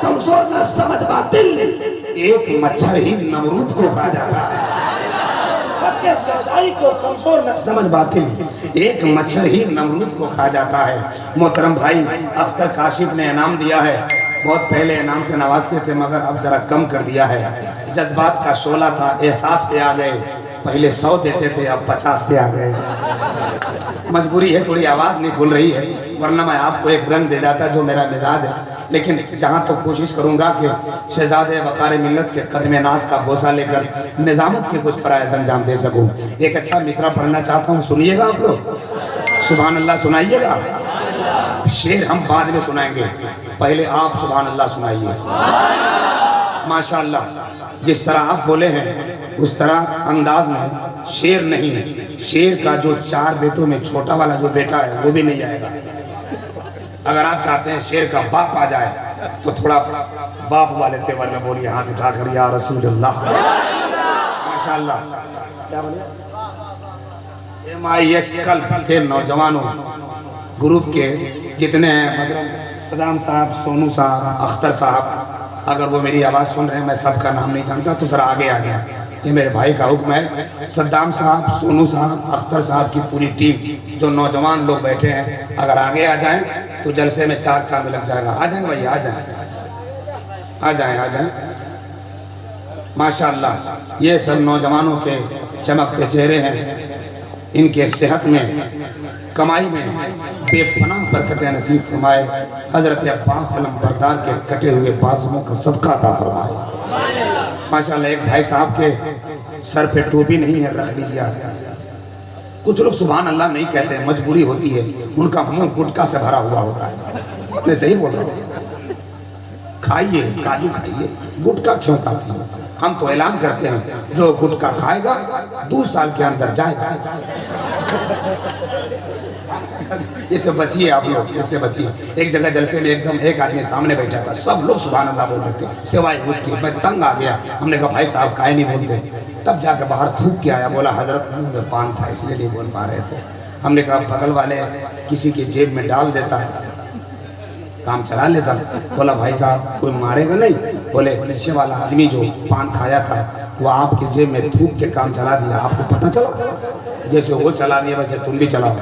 कमजोर न समझ बातिल, एक मच्छर ही नमरूद को खा जाता है। सौदाई को कमजोर न समझ बातिल, एक मच्छर ही नमरूद को खा जाता है। मोहतरम भाई अख्तर काशिफ ने इनाम दिया है, बहुत पहले इनाम से नवाजते थे मगर अब जरा कम कर दिया है। जज्बात का शोला था, एहसास पे आ गए, पहले 100 देते थे अब 50 पे आ गए। मजबूरी है, थोड़ी आवाज़ नहीं खुल रही है, वरना मैं आपको एक रंग दे जाता जो मेरा मिजाज है। लेकिन जहाँ तो कोशिश करूँगा कि शहजादे वक़ार मिल्लत के कदम नाज का बोसा लेकर निज़ामत के कुछ फ़राइज़ अंजाम दे सकूँ। एक अच्छा मिसरा पढ़ना चाहता हूँ, सुनिएगा आप लोग, सुभान अल्लाह सुनाइएगा। शेर हम बाद में सुनाएंगे, पहले आप सुभान अल्लाह सुनाइए। माशाअल्लाह, जिस तरह आप बोले हैं उस तरह अंदाज में शेर नहीं है। शेर का जो 4 बेटों में छोटा वाला जो बेटा है वो भी नहीं आएगा। अगर आप चाहते हैं शेर का बाप आ जाए तो थोड़ा बाप वाले तेवर में बोलिए, हाथ उठाकर या रसूलुल्लाह। माशाअल्लाह, क्या बोले MIS कल्ब के नौजवानों ग्रुप के जितने हैं, सदाम साहब, सोनू साहब, अख्तर साहब, अगर वो मेरी आवाज़ सुन रहे हैं, मैं सबका नाम नहीं जानता तो ज़रा आगे आ गया, ये मेरे भाई का हुक्म है। सद्दाम साहब, सोनू साहब, अख्तर साहब की पूरी टीम, जो नौजवान लोग बैठे हैं, अगर आगे आ जाएं तो जलसे में 4 चांद लग जाएगा। आ जाएं भैया, आ जाएं, आ जाएं, आ जाएं। माशाअल्लाह, ये सब नौजवानों के चमकते चेहरे हैं, इनके सेहत में, कमाई में बेपनाह बरकतें नसीब फरमाए। हज़रत अब्बास अलमबरदार के कटे हुए बाजुओं का सदका अता फरमाए। माशाअल्लाह, एक भाई साहब के सर पे टोपी नहीं है, रख लीजिए। कुछ लोग सुभान अल्लाह नहीं कहते हैं, मजबूरी होती है, उनका मुंह गुटखा से भरा हुआ होता है। मैं सही बोल रहा हूँ, खाइए काजू खाइए, गुटखा क्यों खाते हैं? हम तो ऐलान करते हैं जो गुटखा खाएगा 2 साल के अंदर जाएगा। इससे बचिए आप लोग, इससे बचिए। एक जगह जलसे में एकदम एक आदमी सामने बैठा था, सब लोग सुभान अल्लाह बोल रहे थे सिवाय उसकी। मैं तंग आ गया, हमने कहा भाई साहब काहे नहीं बोलते? तब जाकर बाहर थूक के आया, बोला हजरत मुंह में पान था इसलिए नहीं बोल पा रहे थे। हमने कहा बगल वाले किसी की जेब में डाल देता है, काम चला लेता। बोला भाई साहब कोई मारेगा नहीं? बोले पीछे वाला आदमी जो पान खाया था वो आपकी जेब में थूक के काम चला दिया, आपको पता चला? जैसे वो चला दिया वैसे तुम भी चलाओ।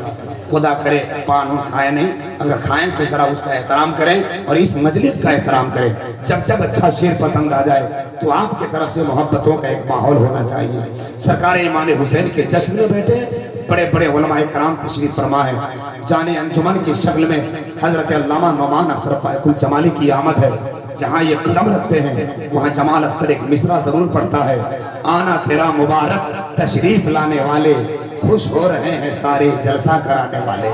खुदा करे पान और खाए नहीं, अगर खाएं तो जरा उसका एहतराम करें और इस मजलिस का एहतराम करें। जब जब अच्छा शेर पसंद आ जाए तो आपकी तरफ से मोहब्बतों का एक माहौल होना चाहिए। सरकार इमाम हुसैन के जश्न में बैठे बड़े बड़े उलमाए कराम तशरीफ फरमा है। जाने अंजुमन की शक्ल में हजरत अल्लामा नौमान अख्तर फायकुल जमाली की आमद है। जहाँ ये कदम रखते हैं वहाँ जमाल अख्तर एक मिसरा जरूर पढ़ता है, आना तेरा मुबारक तशरीफ लाने वाले, खुश हो रहे हैं सारे जलसा कराने वाले।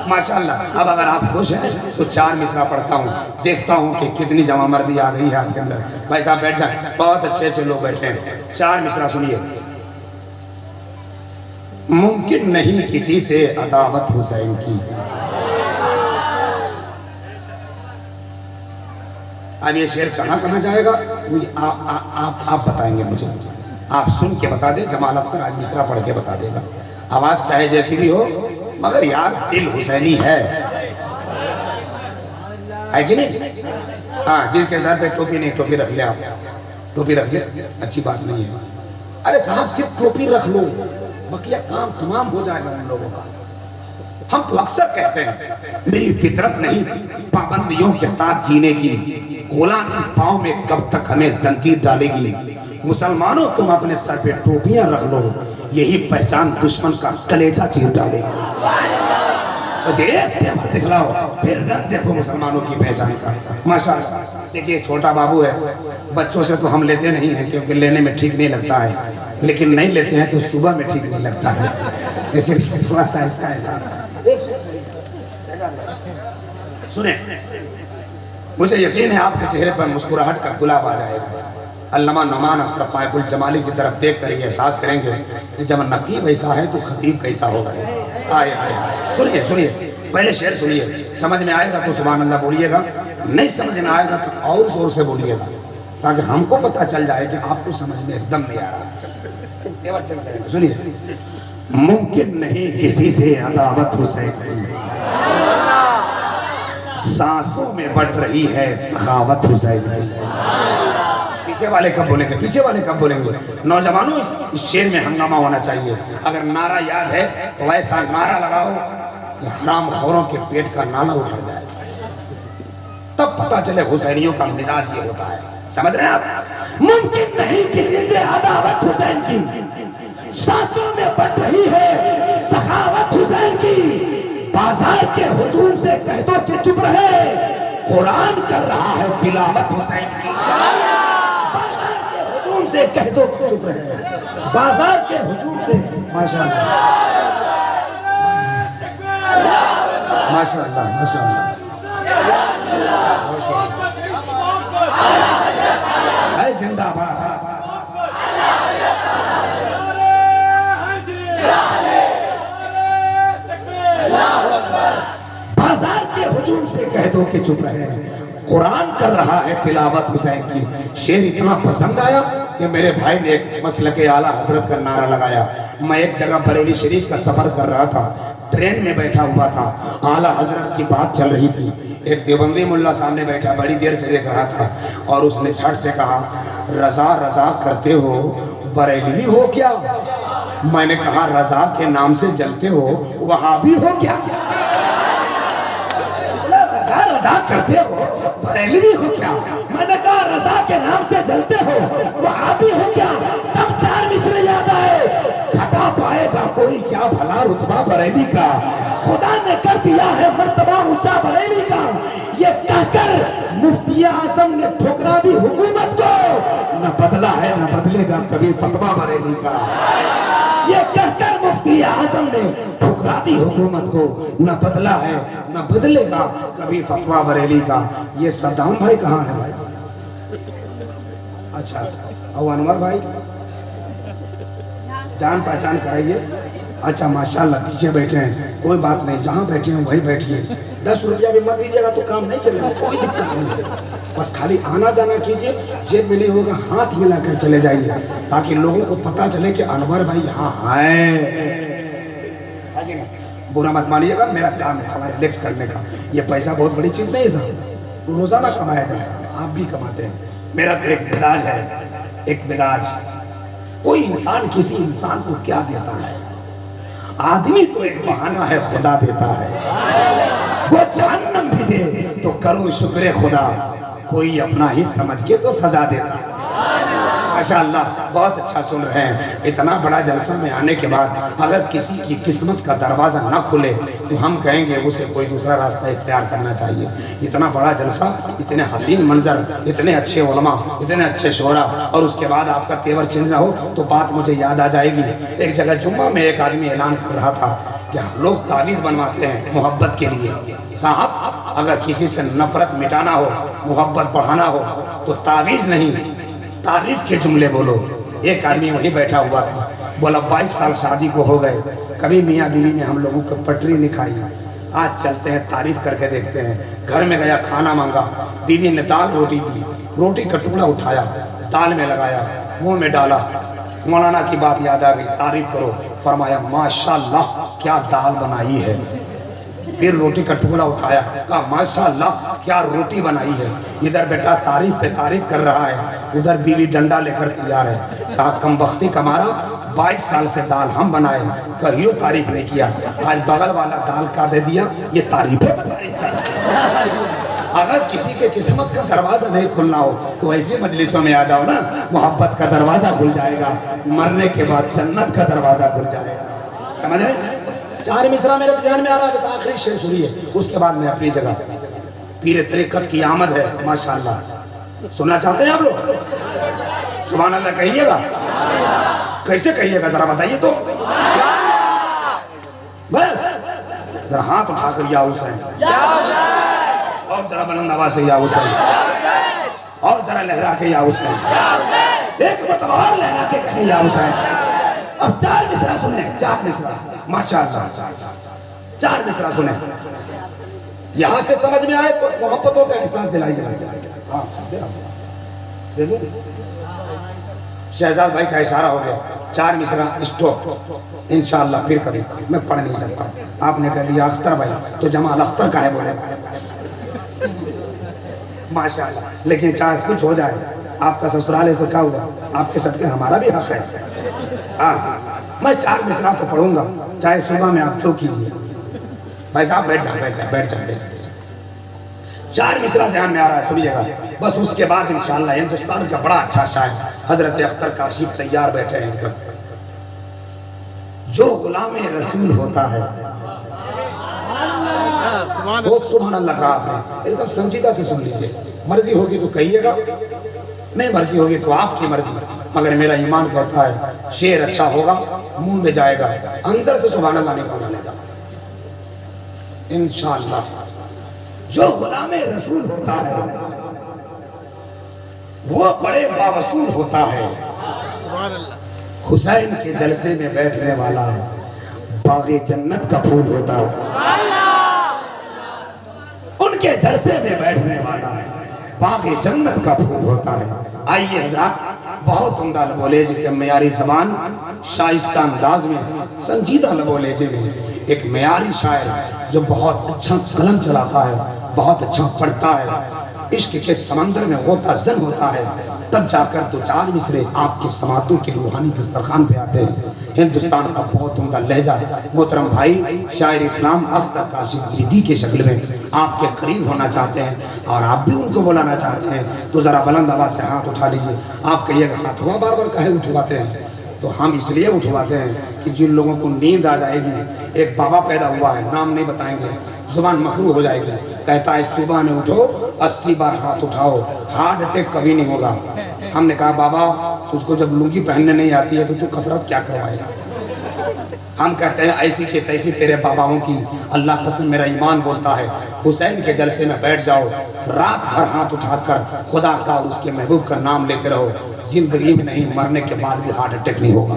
माशाअल्लाह। अब अगर आप खुश हैं तो 4 मिसरा पढ़ता हूँ, देखता हूँ कि कितनी जमा मर्दी आ गई है आपके अंदर। भाई साहब बैठ जाए, बहुत अच्छे अच्छे लोग बैठे हैं। 4 मिसरा सुनिए। मुमकिन नहीं किसी से अदावत हुसैन की। अब ये शेर कहाँ कहाँ जाएगा आप बताएंगे मुझे, आप सुन के बता दे। जमाल अख्तर आज मिसरा पढ़ के बता देगा। आवाज चाहे जैसी भी हो मगर यार दिल हुसैनी है कि नहीं? हाँ, जिसके सर पे टोपी नहीं, टोपी रख ले आप, टोपी रख ले, अच्छी बात नहीं है। अरे साहब सिर्फ टोपी रख लो, बकिया काम तमाम हो जाएगा उन लोगों का। हम तो अक्सर कहते हैं मेरी फितरत नहीं पाबंदियों के साथ जीने की, गुलामी पाँव में कब तक हमें जंजीर डालेगी। मुसलमानों तुम अपने सर पे टोपियां रख लो, यही पहचान दुश्मन का कलेजा चीर डालेगी। बस एक तेवर दिखलाओ फिर रंग देखो मुसलमानों की पहचान का। माशाअल्लाह। देखिए छोटा बाबू है, बच्चों से तो हम लेते नहीं हैं क्योंकि लेने में ठीक नहीं लगता है, लेकिन नहीं लेते हैं तो सुबह में ठीक नहीं लगता है, इसलिए थोड़ा सा इसका है। सुने, मुझे यकीन है आपके चेहरे पर मुस्कुराहट का गुलाब आ जाएगा। अल्लामा नौमान अख्तर फायकुल जमाली की तरफ देख कर ये एहसास करेंगे कि जब नकीब ऐसा है तो खतीब कैसा होगा। आए आए आए, सुनिए सुनिए, पहले शेर सुनिए, समझ में आएगा तो सुभान अल्लाह बोलिएगा, नहीं समझ में आएगा तो और जोर से बोलिएगा ताकि हमको पता चल जाए कि आपको समझ में एकदम नहीं आ रहा। सुनिए। मुमकिन नहीं किसी से अदावत हुसैन की, सांसों में बट रही है सखावत हुसैन की। पीछे वाले कब बोलेंगे, पीछे वाले कब बोलेंगे? नौजवानों इस शेर में हंगामा होना चाहिए। अगर नारा याद है तो ऐसा नारा लगाओ कि हराम खोरों के पेट का नाला उतर जाए, तब पता चले हुसैनियों का मिजाज ये होता है। समझ रहे हैं आप? मुमकिन नहीं किसी से अदावत हुसैन की, सांसों में बट रही है सखावत हुसैन की। बाजार के हुजूम से कह दो कि चुप रहे, कुरान कर रहा है तिलावत हुसैन की। बाजार के हुजूम से कह दो कि चुप रहे, बाजार के हुजूम से। माशाअल्लाह माशाअल्लाह माशाअल्लाह है जिंदाबाद। बाजार के हुजूम से कह दो कि चुप रहे, कुरान कर रहा है तिलावत हुसैन की। शेर इतना पसंद आया कि मेरे भाई ने एक मसलके आला हजरत का नारा लगाया। मैं एक जगह बरेली शरीफ का सफर कर रहा था, ट्रेन में बैठा हुआ था, आला हजरत की बात चल रही थी। एक देवबंदी मुल्ला सामने बैठा, बड़ी देर से देख रहा था, और उसने झट से कहा, रजा रजा करते हो, बरेलवी हो क्या? मैंने कहा, रजा के नाम से जलते हो, वहाबी हो क्या? रजा रजा करते हो, बरेलवी हो क्या? मैंने कहा, रजा के नाम से जलते हो, वहाबी हो क्या? तब चार मिसरे याद आए, घटा पाएगा कोई क्या भला रुतबा बरेली का, खुदा ने कर दिया है मर्तबा ऊंचा बरेली का। ये कहकर मुफ्ती आजम ने ठुकरा दी हुकूमत को, न बदला है न बदलेगा कभी फतवा बरेली का। ये कहकर मुफ्ती आजम ने ठुकरा दी हुकूमत को, न बदला है न बदलेगा कभी फतवा बरेली का। ये सद्दाम भाई कहाँ है भाई? अच्छा, और अनवर भाई जान पहचान कराइए। अच्छा माशाल्लाह पीछे बैठे हैं, कोई बात नहीं, जहाँ बैठे हैं वही बैठिए। 10 रुपया भी मत दीजिएगा तो काम नहीं चलेगा, कोई दिक्कत नहीं, बस खाली आना जाना कीजिए, जेब में नहीं होगा हाथ मिलाकर चले जाइए, ताकि लोगों को पता चले कि अनवर भाई यहाँ है। बुरा मत मानिएगा, मेरा काम है थोड़ा रिलैक्स करने का। ये पैसा बहुत बड़ी चीज़ नहीं साहब, रोजाना कमाया जाएगा, आप भी कमाते हैं। मेरा तो एक मिजाज है, एक मिजाज। कोई इंसान किसी इंसान को क्या देता है? आदमी तो एक बहाना है, खुदा देता है। वो जहन्नम भी दे तो करो शुक्र खुदा, कोई अपना ही समझ के तो सजा देता है। माशाअल्लाह बहुत अच्छा सुन रहे हैं। इतना बड़ा जलसा में आने के बाद अगर किसी की किस्मत का दरवाज़ा ना खुले तो हम कहेंगे उसे कोई दूसरा रास्ता इख्तियार करना चाहिए। इतना बड़ा जलसा, इतने हसीन मंजर, इतने अच्छे उलमा, इतने अच्छे शोरा, और उसके बाद आपका तेवर चेंज ना हो तो बात मुझे याद आ जाएगी। एक जगह जुम्मा में एक आदमी ऐलान कर रहा था कि लोग तावीज़ बनवाते हैं मोहब्बत के लिए। साहब, अगर किसी से नफरत मिटाना हो, मोहब्बत बढ़ाना हो तो तावीज़ नहीं, तारीफ के जुमले बोलो। एक आदमी वहीं बैठा हुआ था, बोला 22 साल शादी को हो गए, कभी मियाँ बीवी ने हम लोगों को पटरी नहीं खाई, आज चलते हैं तारीफ करके देखते हैं। घर में गया, खाना मांगा, बीवी ने दाल रोटी दी, रोटी का टुकड़ा उठाया, दाल में लगाया, मुंह में डाला, मौलाना की बात याद आ गई, तारीफ करो। फरमाया माशाल्लाह क्या दाल बनाई है। फिर रोटी का टुकड़ा उठाया, कहा माशाल्लाह क्या रोटी बनाई है। इधर बेटा तारीफ पे तारीफ कर रहा है, उधर बीवी डंडा लेकर तैयार है। कहा कमबख्ती का मारा, 22 साल से दाल हम बनाए, कहियो तारीफ नहीं किया, आज बगल वाला दाल का दे दिया, ये तारीफ है। अगर किसी के किस्मत का दरवाजा नहीं खुलना हो तो ऐसी मजलिसों में आ जाओ ना, मोहब्बत का दरवाजा खुल जाएगा, मरने के बाद जन्नत का दरवाजा खुल जाएगा। समझ रहे? 4 मिसरा मेरे ध्यान में आ रहा है, बस आखिरी शेर सुनिए, उसके बाद मैं अपनी जगह। पीर तरीक़त की आमद है माशाअल्लाह। सुनना चाहते हैं आप लोग? सुभान अल्लाह कहिएगा। कैसे कहिएगा जरा बताइए तो। बस जरा हाथ उठाकर या हुसैन, और जरा बुलंद आवाज से या हुसैन, और जरा लहरा के या हुसैन, एक मतलब और लहरा के कहे या हुसैन। अब 4 मिसरा सुने, 4 मिसरा माशाअल्लाह, 4 मिसरा सुने। यहाँ से समझ में आए तो मोहब्बतों का एहसास दिलाइए। हाँ शहजाद भाई का इशारा हो गया, 4 मिसरा स्टॉप। इंशाअल्लाह फिर कभी मैं पढ़ नहीं सकता। आपने कह दिया अख्तर भाई तो जमाल अख्तर का है बोले। माशाल्लाह। लेकिन चाहे कुछ हो जाए, आपका ससुराल है तो क्या हुआ, आपके सदके हमारा भी हक है। हाँ, मैं 4 मिसरा तो पढ़ूंगा, चाहे सुबह में आप जो कीजिए। भाई साहब बैठ जाओ, बैठ जाओ, बैठ जाओ, बैठ जाओ। 4 मिसरा ध्यान में आ रहा है, सुनिएगा। बस उसके बाद इंशाअल्लाह हिंदुस्तान का बड़ा अच्छा शायर हजरत अख्तर काशिफ तैयार बैठे हैं एकदम। जो गुलामे रसूल होता है, बहुत सुभान अल्लाह कहा आपने, एकदम संजीदा से सुन लीजिए। मर्जी होगी तो कहिएगा, नहीं मर्जी होगी तो आपकी मर्जी, मगर मेरा ईमान कहता है शेर अच्छा होगा, मुंह में जाएगा, अंदर से सुभान अल्लाह निकल डालेगा इंशाअल्लाह। जो गुलामे रसूल होता है वो बड़े बावसूल होता है। हुसैन के जलसे में बैठने वाला बागे जन्नत का फूल होता है। उनके जलसे में बैठने वाला बागे जन्नत का फूल होता है। आइए हजरात, बहुत उम्दा लबोलेज के मयारी ज़बान, शाइस्ता अंदाज में, संजीदा लबोलेजे में एक मयारी शायर जो बहुत अच्छा कलम चलाता है, बहुत अच्छा पढ़ता है, इश्क के समंदर में होता जन होता है, तब जाकर 2-4 मिसरे आपके समातों के रूहानी दस्तरखान पे आते हैं। हिंदुस्तान का बहुत उम्दा लहजा मोहतरम भाई शायर इस्लाम अख्तर काशिफ डी के शक्ल में आपके करीब होना चाहते हैं और आप भी उनको बुलाना चाहते हैं, तो ज़रा बुलंद आवाज़ से हाथ उठा लीजिए। आप कहिएगा हाथ हुआ बार बार काहे उठवाते हैं, तो हम इसलिए उठवाते हैं कि जिन लोगों को नींद आ जाएगी, एक बाबा पैदा हुआ है, नाम नहीं बताएंगे, जुबान मकरू हो जाएगी, कहता है सुबह में उठो 80 बार हाथ उठाओ, हार्ट अटैक कभी नहीं होगा। हमने कहा बाबा तुझको जब लुंगी पहनने नहीं आती है तो तू कसरत क्या करवाएगा। हम कहते हैं ऐसी के तैसी तेरे बाबाओं की, अल्लाह कसम मेरा ईमान बोलता है, हुसैन के जलसे में बैठ जाओ, रात भर हाथ उठाकर खुदा का और उसके महबूब का नाम लेते रहो, जिंदगी में नहीं मरने के बाद भी हार्ट अटैक नहीं होगा।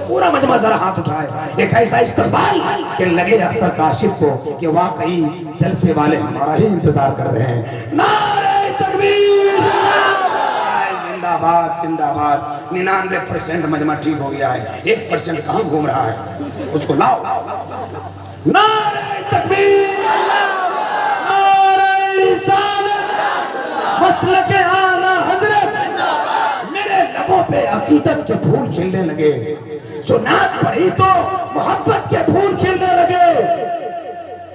पूरा मजमा जरा हाथ उठाए, एक ऐसा इस्तकबाल कि लगे अख्तर काशिफ को कि वाकई जलसे वाले हमारा ही इंतजार कर रहे हैं। नारे तकबीर, जिंदाबाद जिंदाबाद। 99% मजमा ठीक हो गया है, 1% कहाँ घूम रहा है, उसको लाओ। नारे तकबीर, नारे रिसालत, मसलके आला हजरत। मेरे लबों पे अकीदत के फूल खिलने लगे, जो नात पढ़ी तो मोहब्बत के फूल खिलने लगे।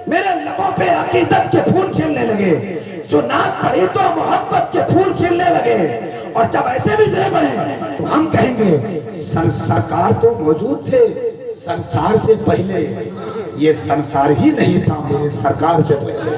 मेरे लबों पे अकीदत के फूल खिलने लगे, जो नात पढ़ी तो मोहब्बत के फूल खिलने लगे। और जब ऐसे भी से पढ़े तो हम कहेंगे सरकार तो मौजूद थे संसार से पहले, ये संसार ही नहीं था मेरे सरकार से पहले।